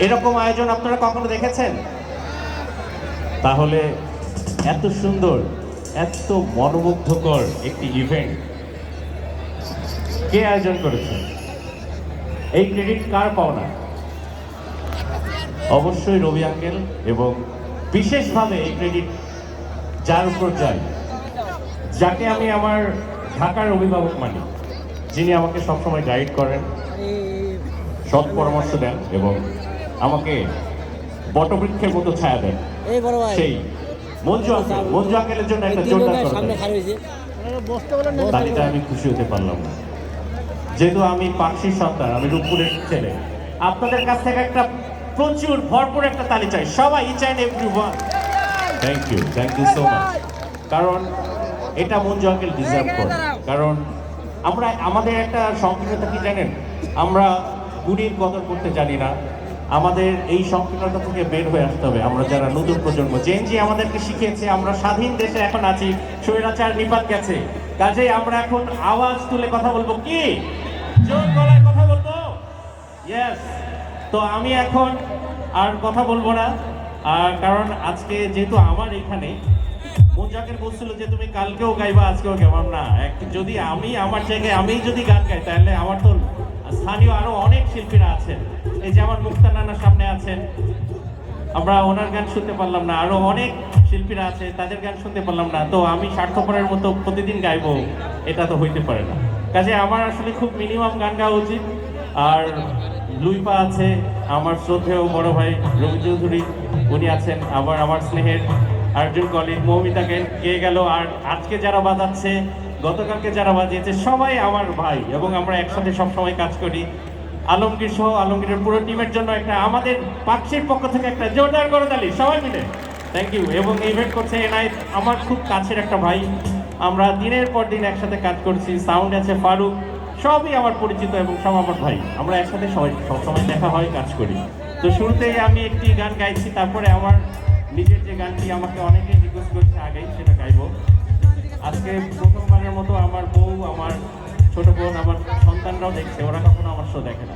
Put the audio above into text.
এরকম আয়োজন আপনারা কখনো দেখেছেন? তাহলে এত সুন্দর, এত মনোমুগ্ধকর একটি ইভেন্ট কে আয়োজন করেছে? এই ক্রেডিট কার পাওনা? অবশ্যই রবি আঙ্কেল, এবং বিশেষভাবে এই ক্রেডিট যার উপর যায়, যাকে আমি আমার ঢাকার অভিভাবক মানি, যিনি আমাকে সবসময় গাইড করেন, সৎ পরামর্শ দেন এবং আমাকে বটবৃক্ষের মতো ছায়া দেন, সেই মঞ্জু আঙ্কেল। মঞ্জু আঙ্কেলের জন্য একটা জোরদার তালিকা। আমি খুশি হতে পারলাম না, যেহেতু আমি পাখির সন্তান, আমি রূপপুরের ছেলে। আপনাদের কাছ থেকে একটা প্রচুর ভরপুর একটা তালি চাই সবাই, each and everyone. Thank you so much. কারণ এটা মঞ্জু আঙ্কেল ডিজার্ভ করে। কারণ আমরা আমাদের একটা সংকীর্ণতা কি জানেন, আমরা গুণীর কদর করতে জানি না। আমাদের এই সংকীর্ণতা থেকে বের হয়ে আসতে হবে। আমরা যারা নতুন প্রজন্ম, জেনজি আমাদেরকে শিখিয়েছে, আমরা স্বাধীন দেশে এখন আছি, স্বৈরাচার নিপাত গেছে, কাজেই আমরা এখন আওয়াজ তুলে কথা বলবো, কি জোর গলায় কথা বলবো। ইয়েস, তো আমি এখন আর কথা বলবো না, কারণ আজকে যেহেতু আমার এখানে মঞ্জাকের বলছিল যে তুমি কালকেও গাইবা আজকেও গাইবাম না, যদি আমি আমার জায়গায় আমি যদি গান গাই, তাহলে আমার তো স্থানীয় আরো অনেক শিল্পীরা আছেন। এই যে আমার মুক্তা নানার সামনে আছেন, আমরা ওনার গান শুনতে পারলাম না, আরো অনেক শিল্পীরা আছে, তাদের গান শুনতে পারলাম না। তো আমি স্বার্থপরের মতো প্রতিদিন গাইবো, এটা তো হইতে পারে না। কাজে আমার আসলে খুব মিনিমাম গান গাওয়া উচিত। আর লুইপা আছে, আমার শ্রদ্ধেয় বড় ভাই রবি চৌধুরী, উনি আছেন, আবার আমার স্নেহের আরেকজন কলিগ মৌমিতা গেয়ে গেল। আর আজকে যারা বাজাচ্ছে, গতকালকে যারা বাজিয়েছে, সবাই আমার ভাই এবং আমরা একসাথে সবসময় কাজ করি। আলমগীর সহ আলমগীরের পুরো টিমের জন্য একটা আমাদের পাখির পক্ষ থেকে একটা জোরদার করতালি সবাই মিলে। Thank you. এবং ইভেন্ট করছে এনায়েত, আমার খুব কাছের একটা ভাই, আমরা দিনের পর দিন একসাথে কাজ করছি। সাউন্ড আছে ফারুক, সবই আমার পরিচিত এবং সব আমার ভাই, আমরা একসাথে সবসময় দেখা হয়, কাজ করি। তো শুরুতেই আমি একটি গান গাইছি, তারপরে আমার নিজের যে গানটি আমাকে অনেকেই রিকোয়েস্ট করছে আগেই, সেটা গাইবো। আজকে প্রথমবারের মতো আমার বউ, আমার ছোট বোন, আমার সন্তানরাও দেখছে, ওরা কখনো আমার শো দেখে না।